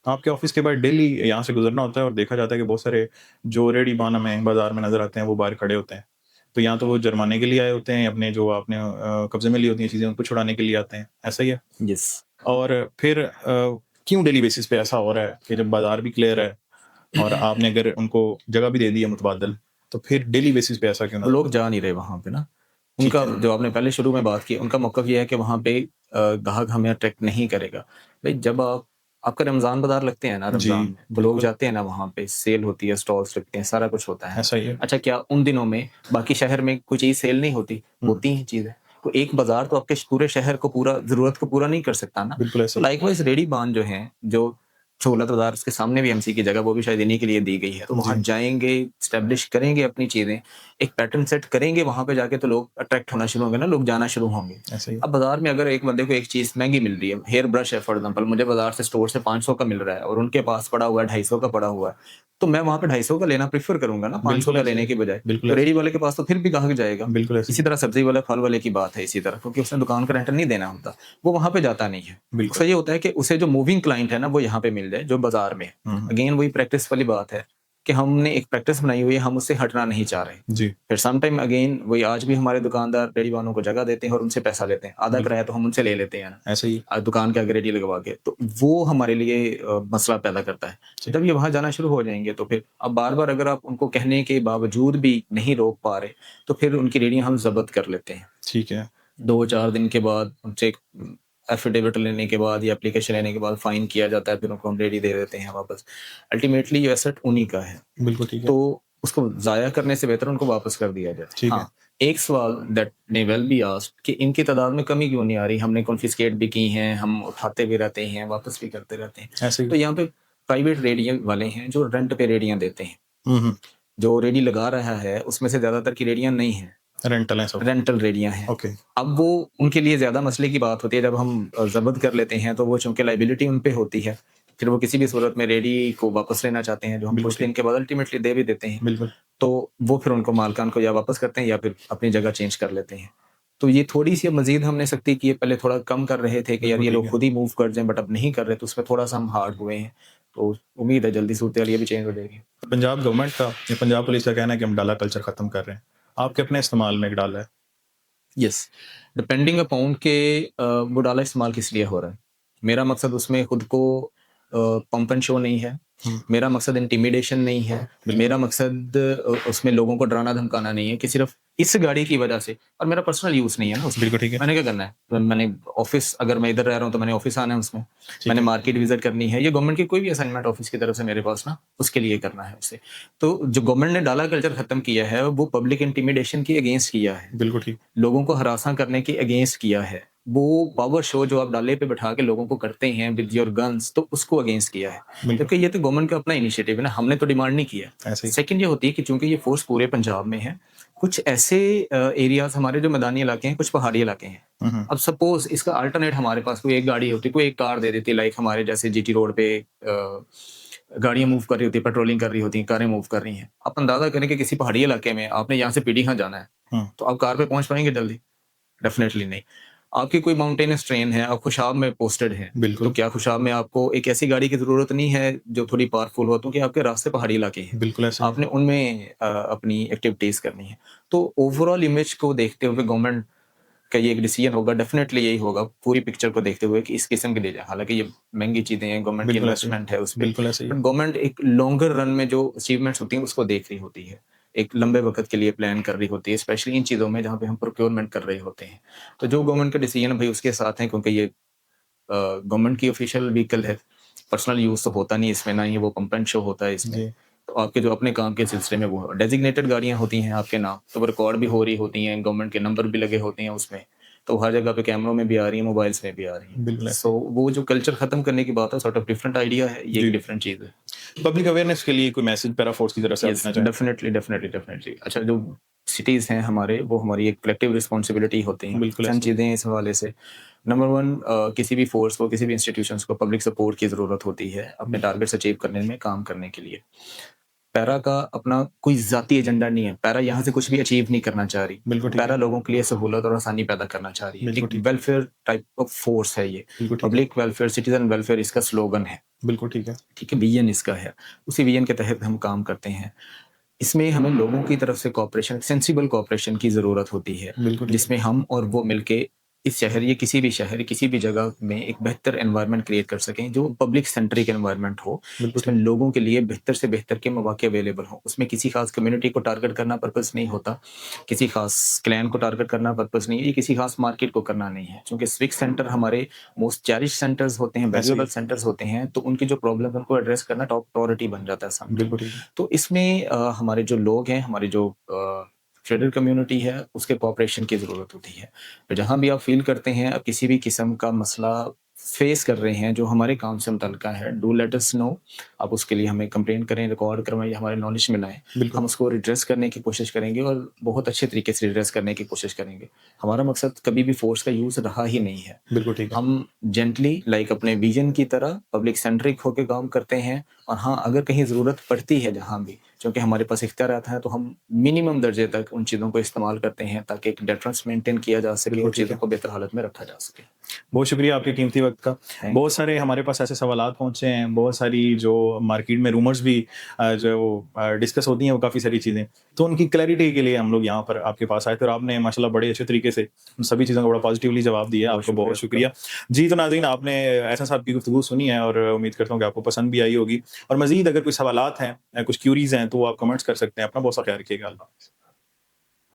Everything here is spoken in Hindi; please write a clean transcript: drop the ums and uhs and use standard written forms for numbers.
आपके ऑफिस के बाद डेली यहाँ से गुजरना होता है और देखा जाता है कि बहुत सारे जो रेडी पान हमें बाजार में नजर आते हैं वो बाहर खड़े होते हैं। तो यहाँ तो वो जुर्माने के लिए आए होते हैं, अपने जो आपने कब्जे में ली होती हैं चीजें उनको छुड़ाने के लिए आते हैं, ऐसा ही है। यस। और फिर क्यों डेली बेसिस पे ऐसा हो रहा है कि जब बाजार भी क्लियर है और आपने अगर उनको जगह भी दे दी है मुतबादल, तो फिर डेली बेसिस पे ऐसा क्यों ना? लोग जा नहीं रहे वहाँ पे ना। ठीक उनका है। जो आपने पहले शुरू में बात की, उनका मौक़िफ़ ये है कि वहाँ पे ग्राहक हमें अट्रैक्ट नहीं करेगा। भई जब आपका रमज़ान बाज़ार लगते हैं ना जी, रमज़ान में, तो लोग बिल्कुल। जाते हैं ना वहाँ पे, सेल होती है, स्टॉल्स लगते हैं, सारा कुछ होता है। ऐसा ही है। अच्छा क्या उन दिनों में बाकी शहर में कोई चीज़ सेल नहीं होती? होती हैं चीज़ें। तो एक बाज़ार तो आपके पूरे शहर को पूरा ज़रूरत को पूरा नहीं कर सकता ना। बिल्कुल ऐसा तो ही। लाइकवाइज़ रेडी बान जो हैं, जो सहूलत बाज़ार उसके सामने भी एमसी की जगह वो भी शायद इन्हीं के लिए दी गई है। तो वहाँ जी। जाएँगे, एस्टेब्लिश करेंगे अपनी चीज़ें, एक पैटर्न सेट करेंगे वहाँ पे जाके तो लोग अट्रैक्ट होना शुरू होंगे ना, लोग जाना शुरू होंगे। ऐसा ही है। अब बाज़ार में अगर एक बंदे को एक चीज़ महँगी मिल रही है, हेयर ब्रश है फॉर एग्ज़ाम्पल, मुझे बाज़ार से स्टोर से 500 का मिल रहा है और उनके पास पड़ा हुआ है 250 का पड़ा हुआ है, तो मैं वहाँ पे 250 का लेना प्रेफ़र करूँगा ना 500 बिल्कुल का ऐसा ही लेने है। की बजाय। बिल्कुल तो ऐसा रेडी ही वाले के पास तो फिर भी ग्राहक जाएगा। है। बिल्कुल ऐसा ही इसी तरह सब्ज़ी वाला, फल वाले की बात है इसी तरह, क्योंकि उसने दुकान का रेंट नहीं देना होता, वो वहाँ पे जाता नहीं है। है। बिल्कुल। उसका ये होता है कि उसे जो मूविंग क्लाइंट है ना, वो यहाँ पे मिल जाए, जो बाज़ार में है। हुँ। अगेन वही प्रैक्टिस वाली बात है कि हमने एक प्रैक्टिस बनाई हुई है, हम उससे हटना नहीं चाह रहे। जी, फिर सम टाइम अगेन वही आज भी हमारे दुकानदार रेडी वालों को जगह देते हैं और उनसे पैसा लेते हैं। आधा बिल्कुल किराया तो हम उनसे ले लेते हैं ना, ऐसा ही है। दुकान के आगे रेडी लगवा के। तो वो हमारे लिए मसला पैदा करता है। जी, जब ये वहाँ जाना शुरू हो जाएँगे तो फिर अब बार-बार अगर आप उनको कहने के बावजूद भी नहीं रोक पा रहे, तो फिर उनकी रेडियाँ हम ज़ब्त कर लेते हैं। ठीक है। 2-4 दिन के बाद उनसे एक एफ़िडेविट लेने के बाद या एप्लीकेशन लेने के बाद फ़ाइन किया जाता है, फिर उनको हम रेडी दे देते हैं वापस। अल्टीमेटली ये एसेट उन्हीं का है। बिल्कुल ठीक है। तो उसको ज़ाया करने से बेहतर उनको वापस कर दिया जाए। ठीक है। हाँ, एक सवाल that may well be asked कि इनकी तादाद में कमी क्यों नहीं आ रही? हमने कॉन्फिस्केट भी की हैं, हम उठाते भी रहते हैं, वापस भी करते रहते हैं। ऐसे ही। तो यहाँ पे प्राइवेट रेडियो वाले हैं जो रेंट पे रेडियाँ देते हैं। हुँ, हुँ। जो रेडी लगा रहा है, उसमें से ज़्यादातर की रेडियाँ नहीं हैं, रेंटल है सब। रेंटल रेडियाँ हैं। ओके। अब वो उनके लिए ज़्यादा मसले की बात होती है, जब हम ज़ब्त कर लेते हैं, तो वो चूँकि लायबिलिटी उन पे होती है, फिर वो किसी भी सूरत में रेडी को वापस लेना चाहते हैं, जो हम बिल्कुल कुछ ठीक। दिन के बाद अल्टीमेटली दे भी देते हैं। बिल्कुल। तो वो फिर उनको मालिकान को या वापस करते हैं या फिर अपनी जगह चेंज कर लेते हैं। तो ये थोड़ी-सी अब मज़ीद हमने सख्ती की है, पहले थोड़ा कम कर रहे थे कि यार बिल्कुल ये ठीक लोग है। खुद ही मूव कर जाएँ, बट अब नहीं कर रहे, तो उसमें थोड़ा-सा हम हार्ड हुए हैं। तो उम्मीद है जल्दी सूरत-ए-हाल ये भी चेंज हो जाएगी। पंजाब गवर्नमेंट का या पंजाब पुलिस का कहना है कि हम डाला कल्चर खत्म कर रहे हैं। आपके अपने इस्तेमाल में एक डाला है। यस, डिपेंडिंग अपॉन के वो डाला इस्तेमाल किस लिए हो रहा है। मेरा मकसद उसमें खुद को पंप एंड शो नहीं है। हुँ, मेरा मकसद इंटिमिडेशन नहीं है। बिल्कुल। मेरा मकसद उसमें लोगों को डराना-धमकाना नहीं है कि सिर्फ़ इस गाड़ी की वजह से, और मेरा पर्सनल यूज़ नहीं है ना उसमें। बिल्कुल ठीक है। मैंने क्या करना है? मैंने ऑफ़िस, अगर मैं इधर रह रहा हूँ तो मैंने ऑफ़िस आना है उसमें। ठीक मैंने है। मार्केट विज़िट करनी है, ये गवर्नमेंट की कोई भी असाइनमेंट ऑफ़िस की तरफ से मेरे पास ना, उसके लिए करना है उसे। तो जो गवर्नमेंट ने डाला कल्चर ख़त्म किया है, वो पब्लिक इंटिमिडेशन के अगेंस्ट किया है। बिल्कुल ठीक। लोगों को हरासा करने के अगेंस्ट किया है। वो पावर शो जो आप डाले पे बैठा के लोगों को करते हैं विद योर गन्स, तो उसको अगेंस्ट किया है। बिल्कुल। जबकि ये तो गवर्नमेंट का अपना इनिशिएटिव है ना, हमने तो डिमांड नहीं किया। ऐसे ही। सेकंड ये होती है कि चूँकि ये फ़ोर्स पूरे पंजाब में है, कुछ ऐसे एरियाज़ हमारे जो मैदानी इलाके हैं, कुछ पहाड़ी इलाके हैं। हुँ, हुँ। अब सपोज़ इसका अल्टरनेट हमारे पास कोई एक गाड़ी होती, कोई एक कार दे देती, लाइक हमारे जैसे जीटी रोड पे गाड़ियाँ मूव कर रही होती हैं, पेट्रोलिंग कर रही होती हैं, कारें मूव कर रही हैं। आप अंदाज़ा करें कि किसी पहाड़ी इलाके में आपने यहाँ से पीढ़ी जाना है, हुँ, तो आप कार पे पहुँच पाएँगे जल्दी? डेफ़िनेटली नहीं। आपकी कोई माउंटेनस ट्रेन है, आप खुशाब में पोस्टेड हैं, तो बिल्कुल। क्या खुशाब में आपको एक ऐसी गाड़ी की ज़रूरत नहीं है जो थोड़ी पावरफुल हो, क्योंकि आपके रास्ते पहाड़ी इलाके हैं। बिल्कुल ऐसे ही है। आपने उनमें अपनी एक्टिविटीज़ करनी है। तो ओवरऑल इमेज को देखते हुए गवर्नमेंट का ये एक डिसीजन होगा, डेफ़िनेटली यही होगा, पूरी पिक्चर को देखते हुए कि इस किस्म की दी जाए। हालाँकि ये महँगी चीज़ें हैं, गवर्नमेंट की बिल्कुल ऐसे ही है। इन्वेस्टमेंट है उस पे, बिल्कुल ऐसे ही बट है। गवर्नमेंट एक लॉन्गर रन में जो अचीवमेंट्स होती हैं, उसको देख रही होती है। एक लंबे वक़्त के लिए प्लान कर रही होती है, स्पेशली इन चीज़ों में जहाँ पे हम प्रोक्योरमेंट कर रहे होते हैं। तो जो गवर्नमेंट का डिसीजन है भई उसके साथ हैं, क्योंकि ये गवर्नमेंट की ऑफ़िशियल व्हीकल है। पर्सनल यूज़ तो होता नहीं इसमें, ना ही वो पंप एंड शो होता है इसमें। जी, तो आपके जो अपने काम के सिलसिले में वो डेज़िग्नेटेड गाड़ियाँ होती हैं आपके नाम, तो वो रिकॉर्ड भी हो रही होती हैं, गवर्नमेंट के नंबर भी लगे होते हैं उसमें। तो हर जगह पे कैमरों में भी आ रही हैं, मोबाइल्स में भी आ रही हैं। बिल्कुल ऐसे सो ही। वो जो कल्चर ख़त्म करने की बात है, सॉर्ट ऑफ डिफरेंट आइडिया है, ये एक जी। डिफरेंट चीज़ है। पब्लिक अवेयरनेस के लिए कोई मैसेज पैरा फोर्स की तरफ से आप यस, देना चाहें? डेफ़िनेटली। अच्छा, जो सिटीज़ हैं हमारे, वो हमारी एक कलेक्टिव रिस्पॉन्सिबिलिटी होती हैं। बिल्कुल चंद ऐसे ही। चीज़ें हैं इस हवाले से। नंबर 1, किसी भी फ़ोर्स को, किसी भी इंस्टीट्यूशंस को पब्लिक सपोर्ट की ज़रूरत होती है, अपने बिल्कुल। टारगेट्स अचीव करने में, काम करने के लिए। पैरा का अपना कोई ज़ाती एजेंडा नहीं है। पैरा यहाँ से कुछ भी अचीव नहीं करना चाह रही। बिल्कुल ठीक है। पैरा लोगों के लिए सहूलत और आसानी पैदा करना चाह रही है। बिल्कुल एक ठीक है। वेलफेयर टाइप ऑफ फ़ोर्स है ये। बिल्कुल ठीक है। पब्लिक वेलफेयर, सिटीज़न वेलफेयर इसका स्लोगन है। बिल्कुल ठीक है। ठीक है, विजन इसका है। उसी विजन के तहत हम काम करते हैं। इसमें हमें लोगों की तरफ से कोऑपरेशन, सेंसिबल कोऑपरेशन की ज़रूरत होती है, बिल्कुल ठीक है। जिसमें हम और वो मिलके इस शहर या किसी भी शहर, किसी भी जगह में एक बेहतर एनवायरनमेंट क्रिएट कर सकें, जो पब्लिक सेंट्रिक एनवायरनमेंट हो, बिल्कुल जिसमें ठीक। लोगों के लिए बेहतर से बेहतर के मौके अवेलेबल हों। उसमें किसी खास कम्युनिटी को टारगेट करना पर्पस नहीं होता, किसी खास क्लैन को टारगेट करना पर्पस नहीं है, या किसी खास मार्केट को करना नहीं है। चूँकि सिविक सेंटर हमारे मोस्ट चेरिश्ड सेंटर्स होते हैं, ऐसे ही वैल्यूएबल है। सेंटर्स होते हैं, तो उनकी जो प्रॉब्लम है उनको एड्रेस करना टॉप प्रायोरिटी बन जाता है समटाइम। बिल्कुल ठीक है। तो इसमें हमारे जो लोग हैं, हमारी जो ट्रेडर कम्युनिटी है, उसके कोऑपरेशन की ज़रूरत होती है। तो जहाँ भी आप फ़ील करते हैं आप किसी भी किस्म का मसला फेस कर रहे हैं जो हमारे काम से मुतल्लिका है, डू लेट अस नो। आप उसके लिए हमें कंप्लेंट करें, रिकॉर्ड करवाएँ, हमारे नॉलेज में लाएँ। बिल्कुल। हम उसको रिड्रेस करने की कोशिश करेंगे और बहुत अच्छे तरीके से रिड्रेस करने की कोशिश करेंगे। हमारा मकसद कभी भी फ़ोर्स का यूज़ रहा ही नहीं है। बिल्कुल ठीक है। हम जेंटली लाइक अपने विज़न की तरह पब्लिक सेंट्रिक होके काम करते हैं, और हाँ, अगर कहीं ज़रूरत पड़ती है जहाँ भी, क्योंकि हमारे पास इख्तियारात हैं, तो हम मिनिमम दर्जे तक उन चीज़ों को इस्तेमाल करते हैं ताकि एक डिफरेंस मेंटेन किया जा सके बिल्कुल और ठीक चीज़ों है। को बेहतर हालत में रखा जा सके। बहुत शुक्रिया आपके कीमती वक़्त का। थैंक बहुत सारे हमारे पास ऐसे सवालात पहुँचे हैं, बहुत सारी जो मार्केट में रूमर्स भी जो है वो डिस्कस होती हैं वो काफ़ी सारी चीज़ें। तो उनकी क्लैरिटी के लिए हम लोग यहाँ पर आपके पास आए थे और आपने माशाल्लाह बड़े अच्छे तरीके से उन सभी चीज़ों का बड़ा पॉज़िटिवली जवाब दिया। बहुत आपको शुक्रिया बहुत आपका। शुक्रिया। जी, तो नाज़रीन आपने एहसन साहब की गुफ्तगू सुनी है और उम्मीद करता हूँ कि आपको पसंद भी आई होगी और मज़ीद अगर कोई सवालात हैं कुछ क्यूरीज़ हैं तो वो आप कमेंट्स कर सकते हैं। अपना बहुत सा ख्याल रखिएगा। अल्लाह हाफ़िज़।